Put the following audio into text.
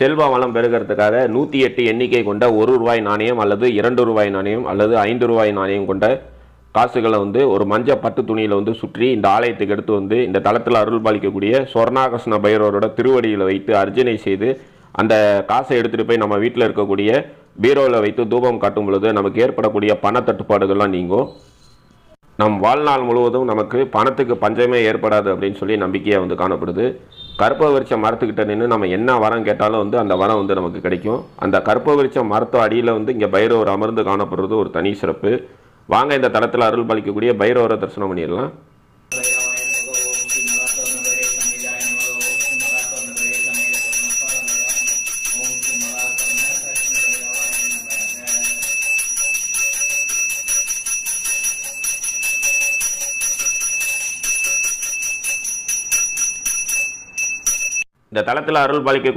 செல்வ வளம் பெருகிறதுக்காக 108 எண்ணிக்கை கொண்ட ₹1 நாணயம் அல்லது ₹2 நாணயம் அல்லது ₹5 நாணயம் கொண்ட காசுகளை வந்து ஒரு மஞ்சள் பட்டு துணியில் வந்து சுற்றி இந்த ஆலயத்துக்கு எடுத்து வந்து இந்த தளத்தில் அருள் பாலிக்கக்கூடிய சொர்ணாகர்ஷ்ண பைரவரோட திருவடியில் வைத்து அர்ச்சனை செய்து அந்த காசை எடுத்துகிட்டு போய் நம்ம வீட்டில் இருக்கக்கூடிய பீரோவில் வைத்து தூபம் காட்டும் பொழுது நமக்கு ஏற்படக்கூடிய பணத்தட்டுப்பாடுகள்லாம் நீங்கும். நம் வாழ்நாள் முழுவதும் நமக்கு பணத்துக்கு பஞ்சமே ஏற்படாது அப்படின்னு சொல்லி நம்பிக்கையாக வந்து காணப்படுது. கற்ப விருட்ச மரத்துக்கிட்ட நின்று நம்ம என்ன வரம் கேட்டாலும் வந்து அந்த வரம் வந்து நமக்கு கிடைக்கும். அந்த கற்ப விருட்ச மரத்து அடியில் வந்து இங்கே பைரவர் அமர்ந்து காணப்படுறது ஒரு தனி சிறப்பு. வாங்க இந்த தளத்தில் அருள் பாலிக்கக்கூடிய பைரவரை தரிசனம் பண்ணிடலாம். இந்த தளத்தில் அருள் பாலிக்க